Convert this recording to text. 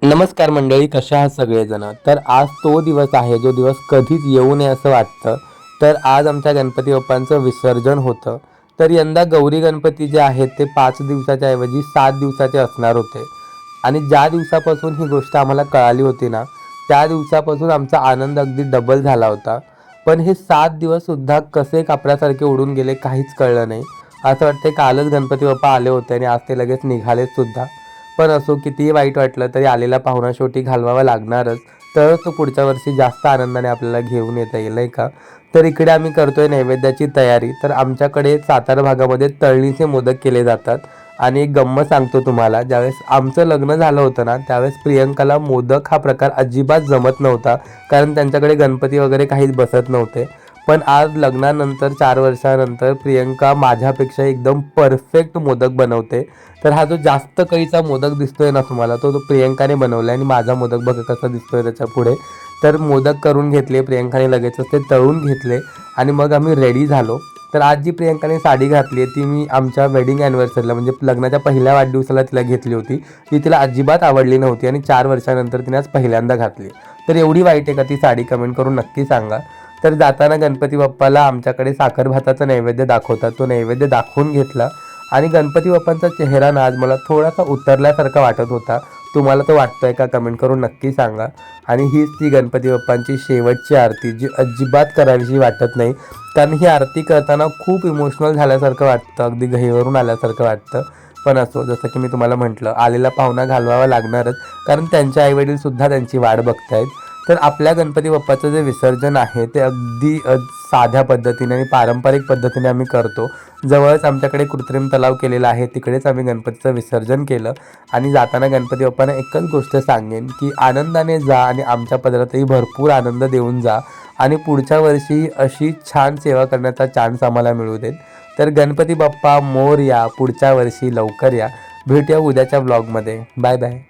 नमस्कार मंडळी, कशा आहात सगळेजण. तर आज तो दिवस आहे जो दिवस कधीच येऊ नये असं वाटतं. तर आज आमच्या गणपती बाप्पांचं विसर्जन होतं. तर यंदा गौरी गणपती जे आहेत ते 5 दिवसाच्या ऐवजी 7 दिवसाचे असणार होते. आणि ज्या दिवसापासून ही गोष्ट आम्हाला कळाली होती ना, त्या दिवसापासून आमचा आनंद अगदी डबल झाला होता. पण हे 7 दिवससुद्धा कसे कापरासारखे उडून गेले काहीच कळलं नाही. असं वाटतंय कालच गणपती बाप्पा आले होते आणि आज ते लगेच निघालेच सुद्धा. पण असो, कितीही वाईट वाटलं तरी आलेला पाहुणा शेवटी घालवावा लागणारच. तरच तो पुढच्या वर्षी जास्त आनंदाने आपल्याला घेऊन येता येईल, नाही का? तर इकडे आम्ही करतोय नैवेद्याची तयारी. तर आमच्याकडे सातारा भागामध्ये तळणीचे मोदक केले जातात. आणि एक गंमत सांगतो तुम्हाला, ज्यावेळेस आमचं लग्न झालं होतं ना, त्यावेळेस प्रियंकाला मोदक हा प्रकार अजिबात जमत नव्हता. कारण त्यांच्याकडे गणपती वगैरे काहीच बसत नव्हते. पण आज लग्नानंतर 4 वर्षानंतर प्रियंका माझ्यापेक्षा एकदम परफेक्ट मोदक बनवते. तर हा जो जास्त कळीचा मोदक दिसतोय ना तुम्हाला, तो प्रियंकाने बनवला आणि माझा मोदक बघा कसा दिसतोय त्याच्या पुढे. तर मोदक करून घेतले प्रियंकाने, लगेचच ते तळून घेतले आणि मग आम्ही रेडी झालो. तर आज जी प्रियंकाने साडी घातली आहे ती मी आमच्या वेडिंग ॲनिव्हर्सरीला म्हणजे लग्नाच्या पहिल्या वाढदिवसाला तिला घेतली होती. ती तिला अजिबात आवडली नव्हती आणि 4 वर्षानंतर तिने आज पहिल्यांदा घातली. तर एवढी वाईट आहे का ती साडी? कमेंट करून नक्की सांगा. तर जाताना गणपती बाप्पाला आमच्याकडे साखर भाताचा नैवेद्य दाखवतात. तो नैवेद्य दाखवून घेतला आणि गणपती बाप्पांचा चेहरा ना आज मला थोडासा उतरल्यासारखा वाटत होता. तुम्हाला तो वाटतोय का? कमेंट करून नक्की सांगा. आणि हीच ती गणपती बाप्पांची शेवटची आरती, जी अजिबात करावीशी वाटत नाही. कारण ही आरती करताना खूप इमोशनल झाल्यासारखं वाटतं, अगदी गहिवरून आल्यासारखं वाटतं. पण असो, जसं की मी तुम्हाला म्हटलं, आलेला पाहुणा घालवावा लागणारच, कारण त्यांचे आईवडीलसुद्धा त्यांची वाट बघतायत. तर आपल्या गणपती बाप्पाचं जे विसर्जन आहे ते अगदी साध्या पद्धतीने आणि पारंपरिक पद्धतीने आम्ही करतो. जवळच आमच्याकडे कृत्रिम तलाव केलेला आहे, तिकडेच आम्ही गणपतीचं विसर्जन केलं. आणि जाताना गणपती बाप्पांना एकच गोष्ट सांगेन की आनंदाने जा आणि आमच्या पदरातही भरपूर आनंद देऊन जा. आणि पुढच्या वर्षी अशी छान सेवा करण्याचा चान्स आम्हाला मिळू देत. तर गणपती बाप्पा मोरया, पुढच्या वर्षी लवकर या. भेटूया उद्याच्या व्लॉगमध्ये. Bye bye.